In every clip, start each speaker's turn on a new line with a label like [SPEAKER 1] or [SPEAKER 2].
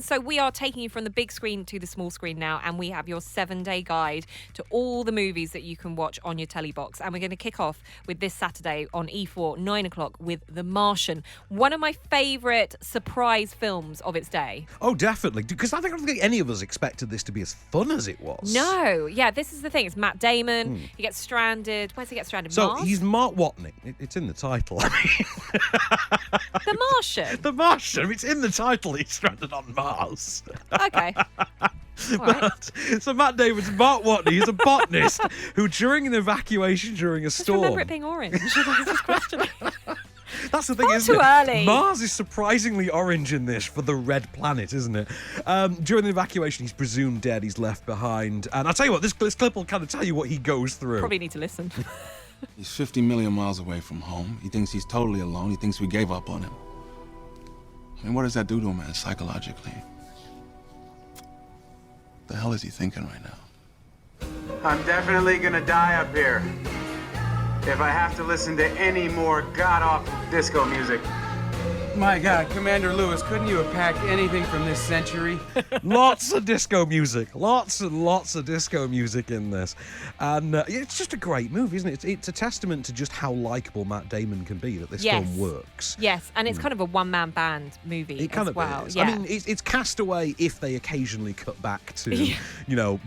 [SPEAKER 1] So we are taking you from the big screen to the small screen now, and we have your 7-day guide to all the movies that you can watch on your telly box. And we're going to kick off with this Saturday on E4, 9 o'clock, with The Martian, one of my favourite surprise films of its day.
[SPEAKER 2] Oh, definitely, because I don't think any of us expected this to be as fun as it was.
[SPEAKER 1] No, yeah, this is the thing. It's Matt Damon. He gets stranded. Where's he get stranded?
[SPEAKER 2] So
[SPEAKER 1] Mars?
[SPEAKER 2] he's Mark Watney. It's in the title. I mean,
[SPEAKER 1] The Martian.
[SPEAKER 2] The Martian. It's in the title. He's stranded on Mars.
[SPEAKER 1] Okay.
[SPEAKER 2] But, so Matt Damon's Mark Watney. He's a botanist who, during an evacuation during a storm.
[SPEAKER 1] Remember it being orange. That's his question.
[SPEAKER 2] That's the thing,
[SPEAKER 1] Far
[SPEAKER 2] isn't
[SPEAKER 1] too
[SPEAKER 2] it?
[SPEAKER 1] early.
[SPEAKER 2] Mars is surprisingly orange in this for the red planet, isn't it? During the evacuation, he's presumed dead. He's left behind. And I'll tell you what, this clip will kind of tell you what he goes through.
[SPEAKER 1] Probably need to listen.
[SPEAKER 3] He's 50 million miles away from home. He thinks he's totally alone. He thinks we gave up on him. I mean, what does that do to a man psychologically? The hell is he thinking right now?
[SPEAKER 4] I'm definitely gonna die up here if I have to listen to any more god-awful disco music.
[SPEAKER 5] My God, Commander Lewis, couldn't you have packed anything from this century?
[SPEAKER 2] Lots of disco music. Lots and lots of disco music in this. And it's just a great movie, isn't it? It's a testament to just how likeable Matt Damon can be, that this film works.
[SPEAKER 1] Yes, and it's kind of a one-man band movie
[SPEAKER 2] It kind
[SPEAKER 1] as
[SPEAKER 2] of
[SPEAKER 1] well.
[SPEAKER 2] is.
[SPEAKER 1] Yeah.
[SPEAKER 2] I mean, it's Castaway if they occasionally cut back to,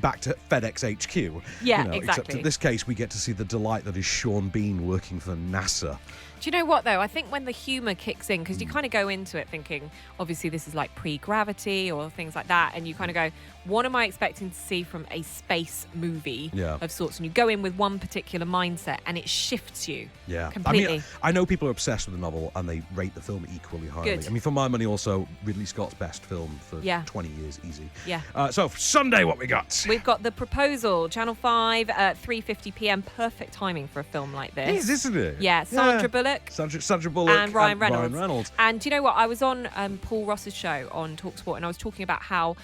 [SPEAKER 2] back to FedEx HQ.
[SPEAKER 1] Yeah,
[SPEAKER 2] Except
[SPEAKER 1] exactly.
[SPEAKER 2] in this case, we get to see the delight that is Sean Bean working for NASA.
[SPEAKER 1] Do you know what, though? I think when the humour kicks in, because you kind of go into it thinking, obviously, this is like pre-gravity or things like that, and you kind of go, what am I expecting to see from a space movie of sorts? And you go in with one particular mindset, and it shifts you completely.
[SPEAKER 2] I mean, I know people are obsessed with the novel, and they rate the film equally highly.
[SPEAKER 1] Good.
[SPEAKER 2] I mean, for my money, also, Ridley Scott's best film for 20 years, easy.
[SPEAKER 1] Yeah.
[SPEAKER 2] So, for Sunday, what we got?
[SPEAKER 1] We've got The Proposal, Channel 5 at 3:50 p.m. Perfect timing for a film like this.
[SPEAKER 2] It is, isn't it?
[SPEAKER 1] Yeah, Sandra Bullock.
[SPEAKER 2] Sandra Bullock
[SPEAKER 1] and Ryan Reynolds.
[SPEAKER 2] Ryan Reynolds.
[SPEAKER 1] And do you know what? I was on Paul Ross's show on TalkSport, and I was talking about how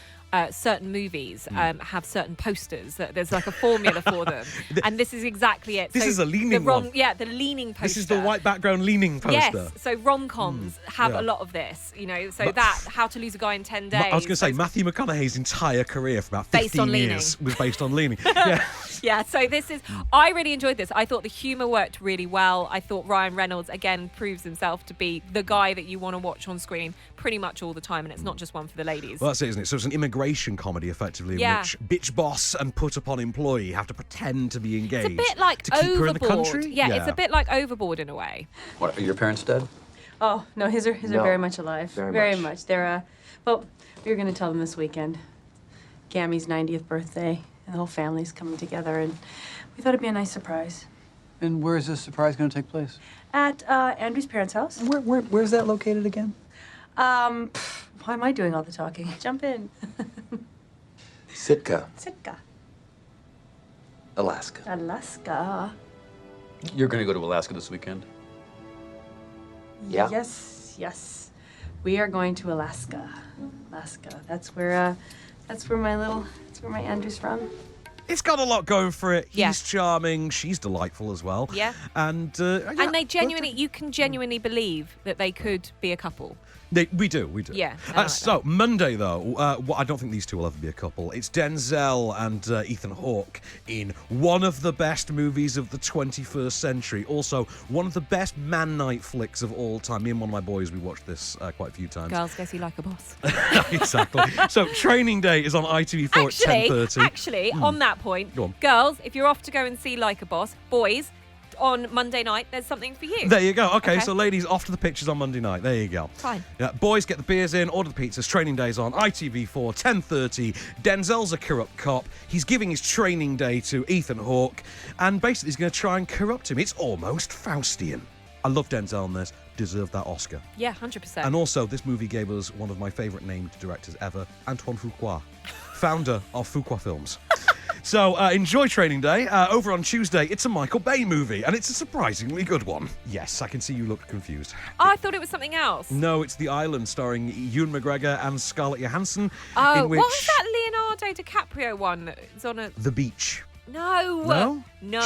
[SPEAKER 1] certain movies have certain posters. That there's like a formula for them, and this is exactly it.
[SPEAKER 2] This is a leaning one.
[SPEAKER 1] Yeah, the leaning poster.
[SPEAKER 2] This is the white background leaning poster.
[SPEAKER 1] Yes, so rom-coms have a lot of this, How to Lose a Guy in 10 Days.
[SPEAKER 2] I was going to say, Matthew McConaughey's entire career for about 15 years was based on leaning.
[SPEAKER 1] Yeah, so this is, I really enjoyed this. I thought the humour worked really well. I thought Ryan Reynolds, again, proves himself to be the guy that you want to watch on screen pretty much all the time, and it's not just one for the ladies.
[SPEAKER 2] Well, that's it, isn't it? So it's an immigration comedy, effectively, in which bitch boss and put-upon employee have to pretend to be engaged.
[SPEAKER 1] It's a bit like
[SPEAKER 2] to keep her in the
[SPEAKER 1] Overboard.
[SPEAKER 2] country.
[SPEAKER 1] Yeah, it's a bit like Overboard in a way.
[SPEAKER 6] What, are your parents dead?
[SPEAKER 7] Oh, no, his are very much alive. Very much. They're, well, we were going to tell them this weekend. Gammy's 90th birthday, and the whole family's coming together, and we thought it'd be a nice surprise.
[SPEAKER 6] And where is this surprise going to take place?
[SPEAKER 7] At Andrew's parents' house.
[SPEAKER 6] Where's that located again?
[SPEAKER 7] Why am I doing all the talking? Jump in.
[SPEAKER 6] Sitka,
[SPEAKER 7] Sitka.
[SPEAKER 6] Alaska.
[SPEAKER 7] Alaska.
[SPEAKER 6] You're going to go to Alaska this weekend? Yeah.
[SPEAKER 7] Yes. We are going to Alaska. That's where my Andrew's from.
[SPEAKER 2] It's got a lot going for it.
[SPEAKER 1] Yeah.
[SPEAKER 2] He's charming. She's delightful as well.
[SPEAKER 1] Yeah.
[SPEAKER 2] And
[SPEAKER 1] they you can genuinely believe that they could be a couple.
[SPEAKER 2] We do.
[SPEAKER 1] Yeah. I like
[SPEAKER 2] So, Monday, though, I don't think these two will ever be a couple. It's Denzel and Ethan Hawke in one of the best movies of the 21st century. Also, one of the best man night flicks of all time. Me and one of my boys, we watched this quite a few times.
[SPEAKER 1] Girls go see Like a Boss.
[SPEAKER 2] Exactly. So, Training Day is on ITV4 at 10:30.
[SPEAKER 1] Actually, on that point,
[SPEAKER 2] Go on.
[SPEAKER 1] girls, if you're off to go and see Like a Boss, boys, on Monday night, there's something for you.
[SPEAKER 2] There you go. Okay, so ladies, off to the pictures on Monday night. There you go.
[SPEAKER 1] Fine.
[SPEAKER 2] Yeah, boys, get the beers in, order the pizzas. Training Day's on ITV4, 10:30. Denzel's a corrupt cop. He's giving his training day to Ethan Hawke, and basically he's going to try and corrupt him. It's almost Faustian. I love Denzel in this. Deserved that Oscar.
[SPEAKER 1] Yeah, 100%.
[SPEAKER 2] And also, this movie gave us one of my favourite named directors ever, Antoine Fuqua, founder of Fuqua Films. So, enjoy Training Day. Over on Tuesday, it's a Michael Bay movie, and it's a surprisingly good one. Yes, I can see you looked confused.
[SPEAKER 1] I thought it was something else.
[SPEAKER 2] No, it's The Island, starring Ewan McGregor and Scarlett Johansson.
[SPEAKER 1] Oh,
[SPEAKER 2] in which
[SPEAKER 1] what was that Leonardo DiCaprio one? It's on a...
[SPEAKER 2] The Beach.
[SPEAKER 1] No.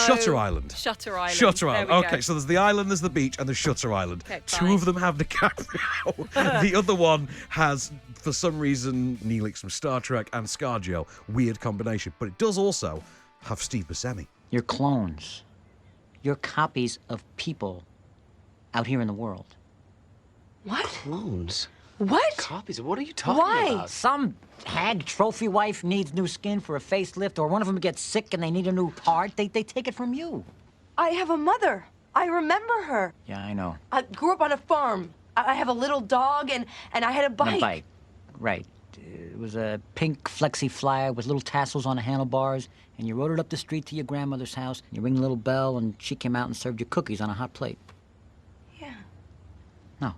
[SPEAKER 2] Shutter Island.
[SPEAKER 1] Shutter Island.
[SPEAKER 2] Shutter Island.
[SPEAKER 1] There we
[SPEAKER 2] Okay,
[SPEAKER 1] go.
[SPEAKER 2] so there's the island, there's the beach, and there's Shutter Island.
[SPEAKER 1] Okay,
[SPEAKER 2] Two
[SPEAKER 1] fine.
[SPEAKER 2] of them have DiCaprio. The other one has, for some reason, Neelix from Star Trek and ScarJo. Weird combination. But it does also have Steve Buscemi.
[SPEAKER 8] You're clones. You're copies of people out here in the world.
[SPEAKER 9] What?
[SPEAKER 10] Clones?
[SPEAKER 9] What?
[SPEAKER 10] Copies? What are you talking about?
[SPEAKER 8] Some hag trophy wife needs new skin for a facelift, or one of them gets sick and they need a new heart. They take it from you.
[SPEAKER 9] I have a mother. I remember her.
[SPEAKER 8] Yeah, I know.
[SPEAKER 9] I grew up on a farm. I have a little dog, and I had a bike.
[SPEAKER 8] And a bike. Right. It was a pink flexi flyer with little tassels on the handlebars, and you rode it up the street to your grandmother's house, and you ring the little bell, and she came out and served you cookies on a hot plate.
[SPEAKER 9] Yeah.
[SPEAKER 8] No.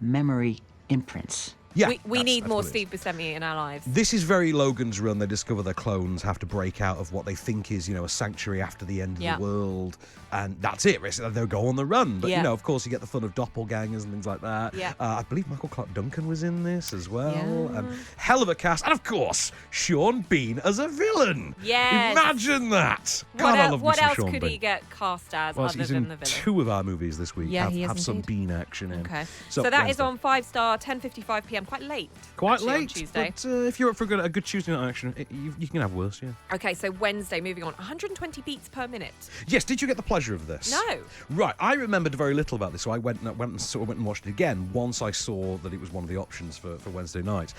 [SPEAKER 8] Memory imprints.
[SPEAKER 2] Yeah,
[SPEAKER 1] we need
[SPEAKER 2] that's
[SPEAKER 1] more
[SPEAKER 2] what it is.
[SPEAKER 1] Steve Buscemi in our lives.
[SPEAKER 2] This is very Logan's Run. They discover their clones have to break out of what they think is, a sanctuary after the end of the world. And that's it. They'll go on the run. But, of course, you get the fun of doppelgangers and things like that.
[SPEAKER 1] Yeah.
[SPEAKER 2] I believe Michael Clark Duncan was in this as well.
[SPEAKER 1] Yeah.
[SPEAKER 2] And hell of a cast. And, of course, Sean Bean as a villain.
[SPEAKER 1] Yes.
[SPEAKER 2] Imagine that. God, I love me
[SPEAKER 1] What
[SPEAKER 2] some
[SPEAKER 1] else
[SPEAKER 2] Sean
[SPEAKER 1] could
[SPEAKER 2] Bean.
[SPEAKER 1] he get cast as
[SPEAKER 2] Well,
[SPEAKER 1] other
[SPEAKER 2] he's
[SPEAKER 1] than
[SPEAKER 2] in
[SPEAKER 1] the villain?
[SPEAKER 2] 2 of our movies this week.
[SPEAKER 1] Yeah, he is
[SPEAKER 2] have some
[SPEAKER 1] indeed.
[SPEAKER 2] Bean action in.
[SPEAKER 1] Okay. So that is
[SPEAKER 2] Wednesday.
[SPEAKER 1] on 5-star, 10:55 p.m. Quite late.
[SPEAKER 2] Quite
[SPEAKER 1] actually, on
[SPEAKER 2] late,
[SPEAKER 1] Tuesday.
[SPEAKER 2] but if you're up for a good Tuesday night action, you can have worse, yeah.
[SPEAKER 1] Okay, so Wednesday, moving on. 120 beats per minute.
[SPEAKER 2] Yes, did you get the pleasure of this?
[SPEAKER 1] No.
[SPEAKER 2] Right, I remembered very little about this, so I went and watched it again once I saw that it was one of the options for Wednesday night.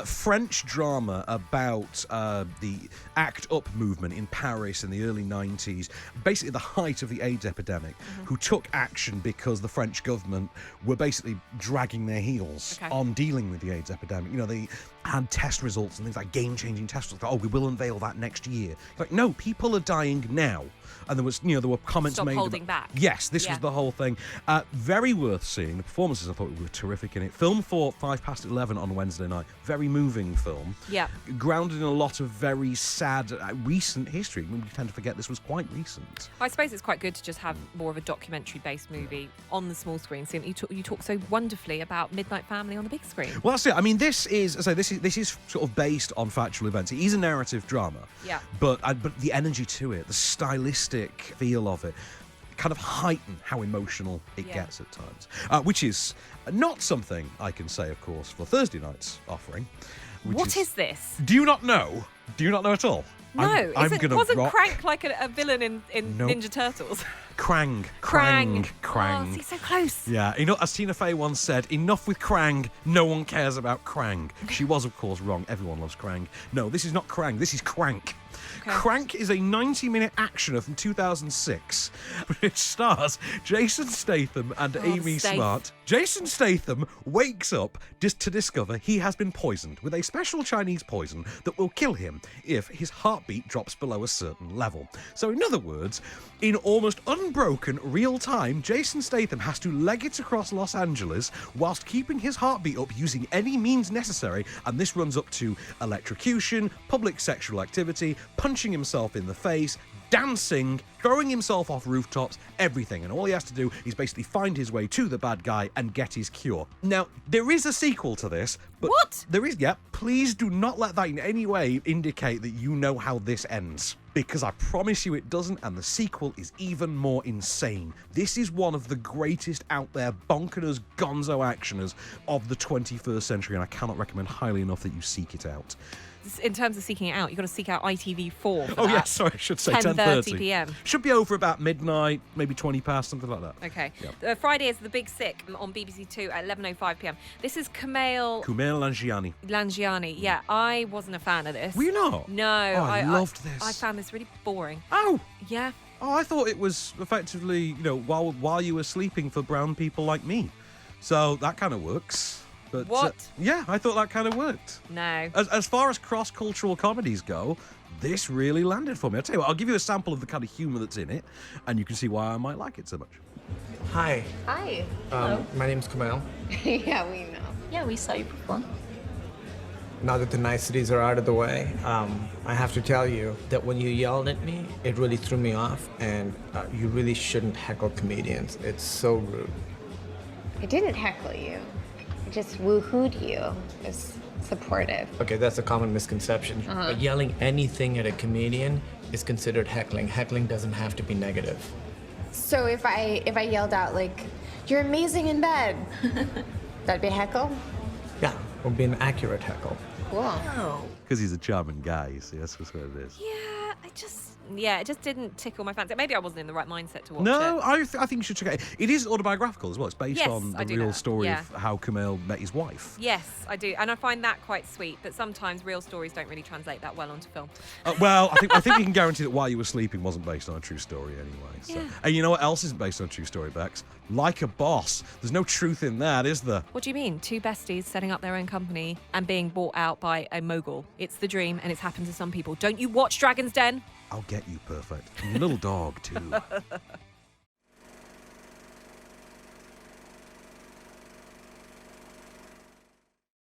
[SPEAKER 2] French drama about the ACT UP movement in Paris in the early 90s, basically the height of the AIDS epidemic, who took action because the French government were basically dragging their heels on dealing with the AIDS epidemic. They had test results and things like game-changing test results. We will unveil that next year. Like, no, people are dying now. And there was, there were comments
[SPEAKER 1] Stop
[SPEAKER 2] made
[SPEAKER 1] holding
[SPEAKER 2] about,
[SPEAKER 1] back.
[SPEAKER 2] Yes, this was the whole thing. Very worth seeing. The performances I thought were terrific in it. Film for 11:05 on Wednesday night. Very moving film.
[SPEAKER 1] Yeah.
[SPEAKER 2] Grounded in a lot of very sad, recent history. We tend to forget this was quite recent.
[SPEAKER 1] I suppose it's quite good to just have more of a documentary-based movie on the small screen. So you talk so wonderfully about Midnight Family on the big screen.
[SPEAKER 2] Well, that's it. I mean, this is sort of based on factual events. It is a narrative drama.
[SPEAKER 1] Yeah.
[SPEAKER 2] But the energy to it, the stylistic feel of it, kind of heighten how emotional it gets at times. Which is not something I can say, of course, for Thursday night's offering.
[SPEAKER 1] What is this?
[SPEAKER 2] Do you not know? Do you not know at all?
[SPEAKER 1] No, wasn't
[SPEAKER 2] rock.
[SPEAKER 1] Crank like a villain in
[SPEAKER 2] No.
[SPEAKER 1] Ninja Turtles?
[SPEAKER 2] Krang.
[SPEAKER 1] Oh, see, so close.
[SPEAKER 2] Yeah, as Tina Fey once said, enough with Krang, no one cares about Krang. She was, of course, wrong. Everyone loves Krang. No, this is not Krang, this is Crank.
[SPEAKER 1] Okay.
[SPEAKER 2] Crank is a 90-minute actioner from 2006, which stars Jason Statham and Amy Smart. Jason Statham wakes up just to discover he has been poisoned with a special Chinese poison that will kill him if his heartbeat drops below a certain level. So in other words, in almost unbroken real time, Jason Statham has to leg it across Los Angeles whilst keeping his heartbeat up using any means necessary, and this runs up to electrocution, public sexual activity, punching himself in the face, dancing, throwing himself off rooftops, everything. And all he has to do is basically find his way to the bad guy and get his cure. Now, there is a sequel to this. But
[SPEAKER 1] what?
[SPEAKER 2] There is, yeah. Please do not let that in any way indicate that you know how this ends. Because I promise you it doesn't, and the sequel is even more insane. This is one of the greatest out there bonkers gonzo actioners of the 21st century, and I cannot recommend highly enough that you seek it out.
[SPEAKER 1] In terms of seeking it out, you've got to seek out ITV4 for
[SPEAKER 2] Oh,
[SPEAKER 1] that.
[SPEAKER 2] yeah, sorry, I should say
[SPEAKER 1] 10:30 p.m.
[SPEAKER 2] Should be over about midnight, maybe 20 past, something like that.
[SPEAKER 1] Okay.
[SPEAKER 2] Yep.
[SPEAKER 1] Friday is The Big Sick on BBC Two at 11:05 p.m. This is Kumail
[SPEAKER 2] Nanjiani.
[SPEAKER 1] Nanjiani. Yeah, I wasn't a fan of this.
[SPEAKER 2] Were you not?
[SPEAKER 1] No.
[SPEAKER 2] Oh, I loved this.
[SPEAKER 1] I found this really boring.
[SPEAKER 2] Oh!
[SPEAKER 1] Yeah.
[SPEAKER 2] Oh, I thought it was effectively, while you were sleeping for brown people like me. So that kind of works. But,
[SPEAKER 1] what?
[SPEAKER 2] Yeah, I thought that kind of worked.
[SPEAKER 1] No.
[SPEAKER 2] As far as cross-cultural comedies go, this really landed for me. I'll tell you what, I'll give you a sample of the kind of humour that's in it, and you can see why I might like it so much.
[SPEAKER 11] Hi.
[SPEAKER 12] Hi. Hello.
[SPEAKER 11] My name's Kumail.
[SPEAKER 12] Yeah, we know. Yeah, we saw you perform.
[SPEAKER 11] Now that the niceties are out of the way, I have to tell you that when you yelled at me, it really threw me off, and you really shouldn't heckle comedians. It's so rude.
[SPEAKER 12] I didn't heckle you. I just woohooed you. Was supportive.
[SPEAKER 11] Okay, that's a common misconception. But yelling anything at a comedian is considered heckling. Heckling doesn't have to be negative.
[SPEAKER 12] So if I yelled out like, "You're amazing in bed," that'd be a heckle?
[SPEAKER 11] Yeah, it would be an accurate heckle.
[SPEAKER 12] Cool.
[SPEAKER 2] Because he's a charming guy, you see, that's what it is.
[SPEAKER 1] Yeah, it just didn't tickle my fancy. Maybe I wasn't in the right mindset to watch
[SPEAKER 2] No,
[SPEAKER 1] it.
[SPEAKER 2] I think you should check it out. It is autobiographical as well. It's based
[SPEAKER 1] Yes,
[SPEAKER 2] on
[SPEAKER 1] I
[SPEAKER 2] the
[SPEAKER 1] do
[SPEAKER 2] real
[SPEAKER 1] know.
[SPEAKER 2] story
[SPEAKER 1] Yeah.
[SPEAKER 2] of how Kumail met his wife.
[SPEAKER 1] Yes, I do. And I find that quite sweet, but sometimes real stories don't really translate that well onto film.
[SPEAKER 2] Well, I think we can guarantee that While You Were Sleeping wasn't based on a true story anyway. So.
[SPEAKER 1] Yeah.
[SPEAKER 2] And you know what else isn't based on a true story, Bex? Like a Boss. There's no truth in that, is there?
[SPEAKER 1] What do you mean? Two besties setting up their own company and being bought out by a mogul. It's the dream and it's happened to some people. Don't you watch Dragon's Den?
[SPEAKER 2] I'll get you, Perfect. And your little dog, too.